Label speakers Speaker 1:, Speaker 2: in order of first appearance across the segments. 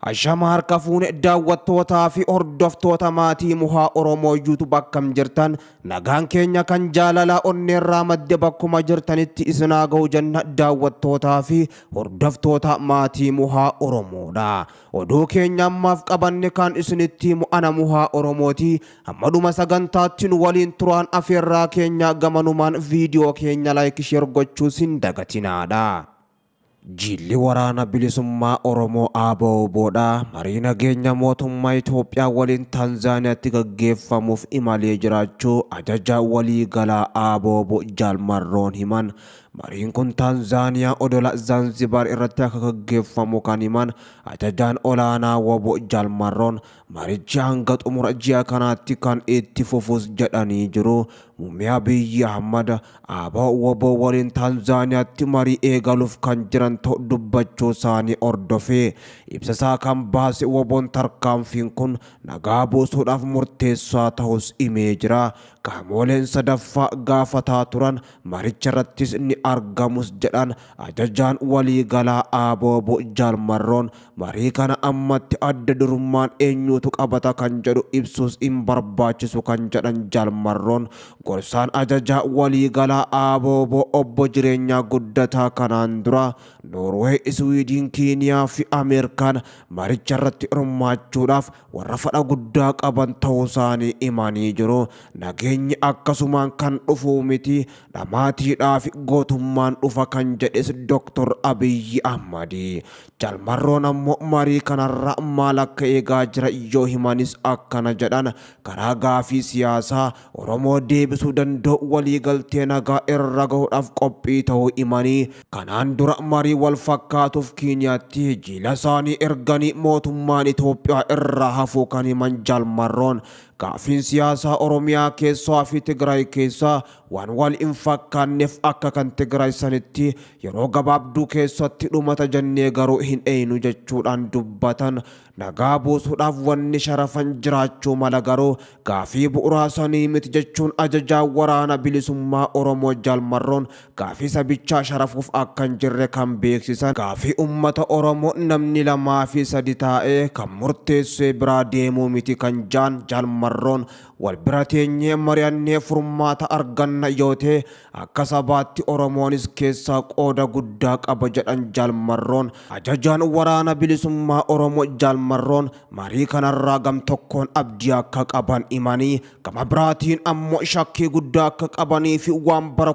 Speaker 1: Ashama harka fuune daawwattootaa fi hordoftoota maatii muhaa Oromoo YouTube akkam jirtan nagaan keenya kan jaalalaa onneerraa madde bakkuma jirtanitti isinaa ga'u jenna daawwattootaa fi hordoftoota maatii muhaa Oromoodha. Oduu keenya ammaaf qabanne kan isinitti mu'ana muhaa Oromooti. Hammaduma sagantaatti nu waliin turaan afeerraa keenya gamanumaan viidiyoo keenya like share gochuu sin dagatinaadha. Jilli waraana bilisummaa Oromoo ABO'dha. Marii nageenya mootummaa Itoophiyaa waliin Tanzaaniyaatti gaggeeffamuuf imalee jiraachuu ajaja walii galaa ABO Jaalmarroon himan. Mariin kun Tanzaaniyaa odola Zanzibar irratti akka gaggeeffamu kan himan ajajaan olaanaa WBO Jaalmarroon marichi hanga xumura ji'a kanaatti kan itti fufus jedhanii jiru. Muummee Abiyyi Ahmad WBO waliin Tanzaaniyaatti marii eegaluuf kan jiran ta'uu dubbachuu isaanii hordofee ibsasaa kan baase WBO'n tarkaanfiin kun nagaa buusuudhaaf murteessaa ta'us himee jira. Qaamoleen sadaffaa gaafataa turan maricha irrattis ni argamus jedhan ajajaan walii galaa ABO Jaalmarroon marii kana ammatti adda durummaan eenyutu qabata kan jedhu ibsuus hin barbaachisu kan jedhan Jaalmarroon gorsaan ajajaa walii galaa ABO obbo Jireenyaa Guddataa kanaan dura Noorweey, Iswiidin, Keeniyaa fi Ameerikaan maricha irratti hirmaachuudhaaf warra fedha guddaa qaban ta'uu isaanii himanii jiru. Nageenyi akkasumaan kan dhufu miti dhamaatiidhaaf gootummaan dhufa kan jedhes Dr. Abiyyi Ahmad. Jaalmarroon ammoo marii kanarra maal akka eegaa jira yoo himanis akkana jedhan karaa gaafii siyaasaa Oromoo deebisuu danda'u waliigaltee nagaa irra gahuudhaaf qophii ta'uu himanii kanaan dura marii wal fakkaatuuf Keeniyaatti jila isaanii erganii mootummaan Itoophiyaa irraa hafuu kan himan Jaalmarroon gaafiin siyaasaa Oromiyaa keessaa fi Tigraay keessaa waan wal hin fakkaanneef akka kan Tigraay sanitti yeroo gabaabduu keessatti dhumata jennee garuu hin eeynu jechuudhaan dubbatan. Nagaa buusuudhaaf wanni sharafan jiraachuu mala garuu gaafii bu'uuraa sanii miti jechuun ajajaa waraana bilisummaa Oromoo Jaalmarroon gaafii sabichaa sharafuuf akkan jirre kan beeksisan gaafii ummata Oromoo namni lamaa fi sadi taa'ee kan murteessee biraa deemuu miti kan Jaalmarroon wal bira teenyee mari'annee furmaata arganna yoo ta'e akka sabaatti Oromoonis keessaa qooda guddaa qaba jedhan Jaalmarroon ajajaan waraana bilisummaa Oromoo Jaalmarroon marii kanarraa gam tokkoon abdii akka qaban himanii gama biraatiin ammoo shakkii guddaa akka qabanii fi waan bara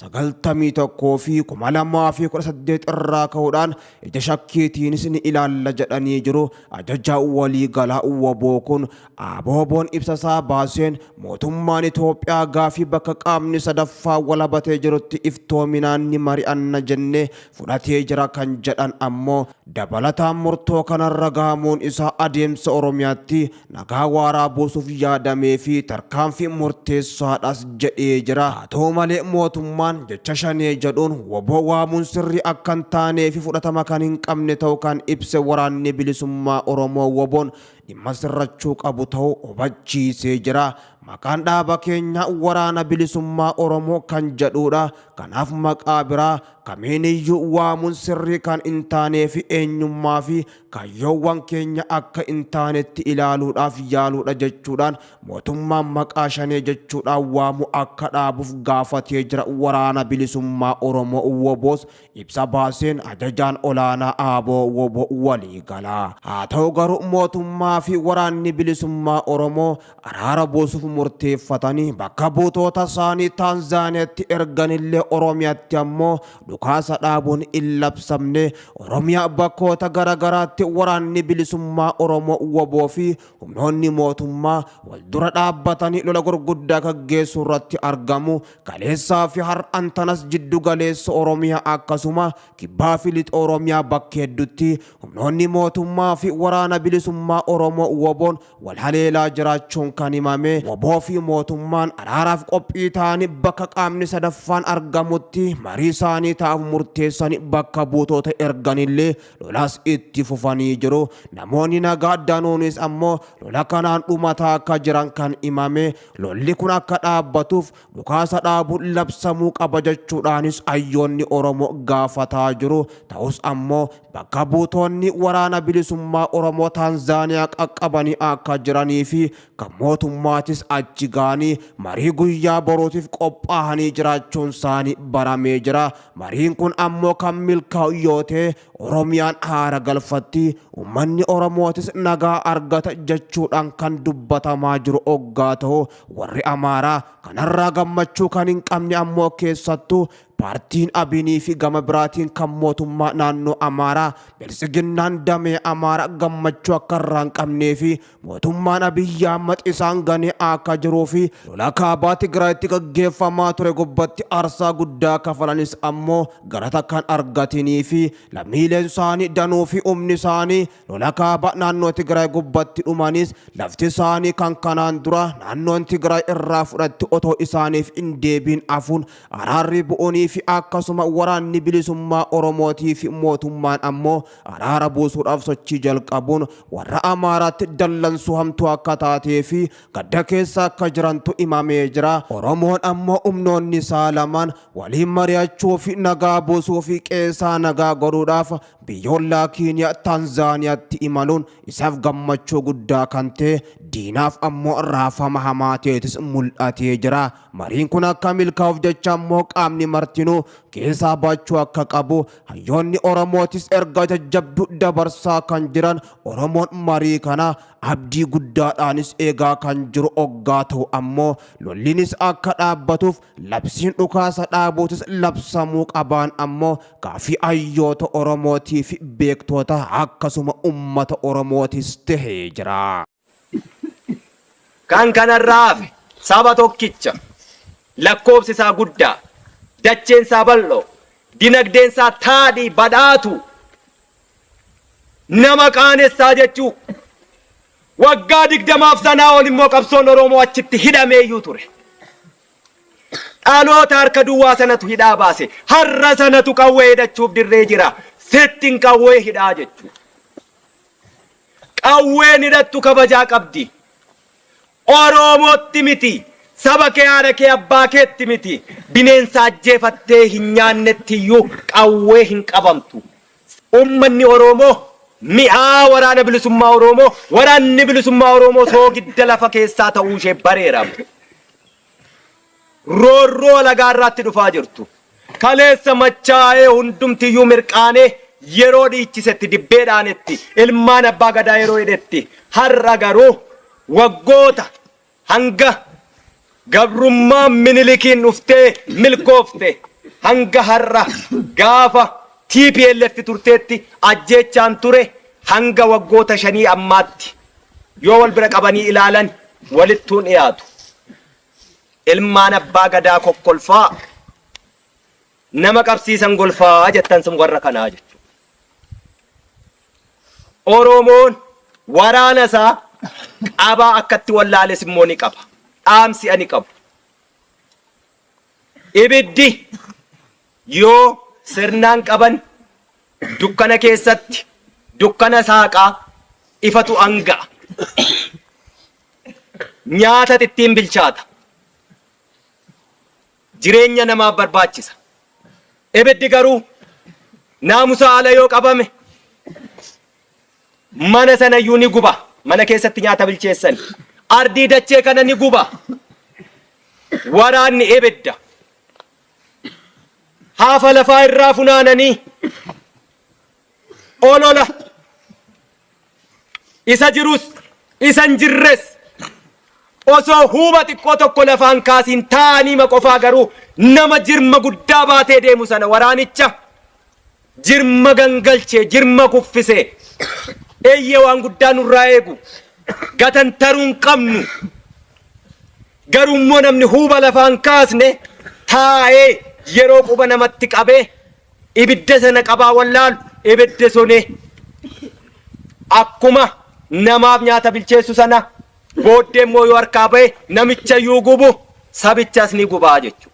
Speaker 1: 1991 fi 2018 irraa ka'uudhaan ija shakkiitiinis ni ilaalla jedhanii jiru. Ajajaa walii galaa WBO kun ABO'n ibsasaa baaseen mootummaan Itoophiyaa gaafii bakka qaamni sadaffaa walabatee jirutti iftoominaan ni mari'anna jennee fudhatee jira kan jedhan ammoo dabalataan murtoo kanarra gahamuun isaa adeemsa Oromiyaatti nagaa waaraa buusuuf yaadamee fi tarkaanfii murteessaadhas jedhee jira. Haa ta'u malee mootummaan jecha shanee jedhuun WBO waamuun sirrii akka hin taanee fi fudhatama kan hin qabne ta'uu kan ibse waraanni bilisummaa Oromoo WBO'n dhimma sirrachuu qabu ta'uu hubachiisee jira. Maqaan dhaaba keenya waraana bilisummaa Oromoo kan jedhudha. Kanaaf maqaa biraa kamiiniyyuu waamuun sirrii kan hin taanee fi eenyummaa fi kaayyoowwan keenya akka hin taanetti ilaaluudhaaf yaaluudha jechuudhaan mootummaan maqaa shanee jechuudhaan waamu akka dhaabuuf gaafatee jira. Waraana bilisummaa Oromoo WBO's ibsa baaseen ajajaan olaanaa ABO walii galaa. Haa ta'u garuu mootummaa fi waraanni bilisummaa Oromoo araara buusuuf murteeffatanii bakka buutota isaanii Tanzaaniyaatti erganillee Oromiyaatti ammoo dhukaasa dhaabuun hin labsamne. Oromiyaa bakkoota garagaraatti waraanni bilisummaa Oromoo WBO fi humnoonni mootummaa wal dura dhaabbatanii lola gurguddaa gaggeessuu irratti argamu. Kaleessaa fi har'aan tanas jiddu galeessa Oromiyaa akkasuma kibbaa fi lixa Oromiyaa bakka hedduutti humnoonni mootummaa fi waraana bilisummaa Oromoo WBO'n wal haleelaa jiraachuun kan himame. waboo fi mootummaan araaraaf qophii ta'anii bakka qaamni sadaffaan argamutti marii isaanii taa'uuf murteessanii bakka buutota erganillee lolaas itti fufanii jiru. Namoonni nagaa danuunis ammoo lola kanaan dhumataa akka jiran kan himame. Lolli kun akka dhaabbatuuf dhukaasa dhaabuun labsamuu qaba jechuudhaanis hayyoonni Oromoo gaafataa jiru. Ta'us ammoo bakka buutonni waraana bilisummaa Oromoo Taanzaaniyaa qaqqabanii akka jiranii fi kan mootummaatis achi ga'anii marii guyyaa borootiif qophaa'anii jiraachuun isaanii baramee jira. Mariin kun ammoo kan milkaa'u yoo ta'e Oromiyaan haara galfatti, uummanni Oromootis nagaa argata jechuudhaan kan dubbatamaa jiru oggaa ta'u warri Amaaraa kanarraa gammachuu kan hin qabne ammoo keessattuu paartiin Abinii fi gama biraatiin kan mootummaa naannoo Amaaraa Biltsiginnaan damee Amaaraa gammachuu akka irraa hin qabnee fi mootummaan Abiyyi Ahmad isaan ganee akka jiruu fi lola kaabaa Tigraayitti gaggeeffamaa ture gubbatti aarsaa guddaa kafalanis ammoo galata kan argatanii fi lammiileen isaanii danuu fi humni isaanii lola kaabaa naannoo Tigraay gubbatti dhumanis lafti isaanii kan kanaan dura naannoon Tigraay irraa fudhatti otoo isaaniif hin deebiin afuun araarri bu'uunii fi akkasuma waraanni bilisummaa Oromootii fi mootummaan ammoo araara buusuudhaaf sochii jalqabuun warra Amaaraatti dallansuu hamtuu akka taatee fi gadda keessa akka jirantu himamee jira. Oromoon ammoo humnoonni isaa lamaan waliin mari'achuu fi nagaa buusuu fi qeessaa nagaa godhuudhaaf biyyoolaa Keeniyaa Taanzaaniyaatti imaluun isaaf gammachuu guddaa kan ta'e diinaaf ammoo raafama hamaa ta'etis mul'atee jira. Mariin kun akka milkaa'uuf jecha ammoo qaamni martinuu keessaa baachuu akka qabu hayyoonni Oromootis erga jajjabduu dabarsaa kan jiran. Oromoon marii kana abdii guddaadhaanis eegaa kan jiru oggaa ta'u ammoo lollinis akka dhaabbatuuf labsiin dhukaasa dhaabuutis labsamuu qabaan ammoo gaafii hayyoota Oromootii fi beektoota akkasuma ummata Oromootis tahee jira.
Speaker 2: Kan kanarraa saba tokkicha lakkoofsi isaa guddaa, dacheen isaa bal'oo, dinagdeen isaa taadhii badhaatu nama qaanessaa jechuu. Waggaa 20 sanaa ol immoo qabsoon Oromoo achitti hidhameeyyuu ture. Dhaloota harka duwwaa sanatu hidhaa baase, har'a sanatu qawwee hidhachuuf dirree jira. Sittiin qawwee hidhaa jechuu. Qawween hidhattu kabajaa qabdi. Oromootti miti, saba kee haadha kee abbaa keetti miti. Bineensa ajjeefattee hin nyaannettiyyuu qawwee hin qabamtu. Uummanni Oromoo mi'aa waraana bilisummaa Oromoo, waraanni bilisummaa Oromoo soogidda lafa keessaa ta'uu ishee bareera. Roorroo lagaarraatti dhufaa jirtu. Kaleessa machaa'ee hundumtiyyuu mirqaanee yeroo dhiichisetti dibbeedhaanetti ilmaan abbaa gadaa yeroo hidhetti har'a garuu waggoota hanga gabrummaa Minilikiin dhuftee milkoofte hanga har'a gaafa TPLF turteetti ajjeechaan ture hanga waggoota 5 ammaatti yoo wal bira qabanii ilaalan walittuun dhiyaatu. Ilmaan abbaa gadaa kokkolfaa nama qabsiisan golfaa jettan sun warra kanaa jechuudha. Oromoon waraana isaa qabaa akkatti wallaales immoo ni qaba. Dhaamsi ani qabu. Ibiddi yoo sirnaan qaban dukkana keessatti dukkana saaqaa ifatu anga'a. Nyaata ittiin bilchaata. Jireenya namaaf barbaachisa. Ibiddi garuu naamusa ala yoo qabame mana sana iyyuu ni guba. Mana keessatti nyaata bilcheessan ardii dachee kana ni guba. Waraanni ibidda haafa lafaa irraa funaananii olola isa jirus isan jirres osoo huuba xiqqoo tokko lafaan kaasiin taa'anii maqofaa garuu nama jirma guddaa baatee deemu sana waraanicha jirma gangalchee jirma kuffisee eeyyee waan guddaa nurraa eegu gatantaruun qabnu garummoo namni huuba lafaan kaasne taa'ee yeroo quba namatti qabee ibidda sana qabaa wallaalu ibidda sone akkuma namaaf nyaata bilcheessu sana booddee immoo yoo harkaa ba'e namicha yoo gubu sabichas ni gubaa jechuudha.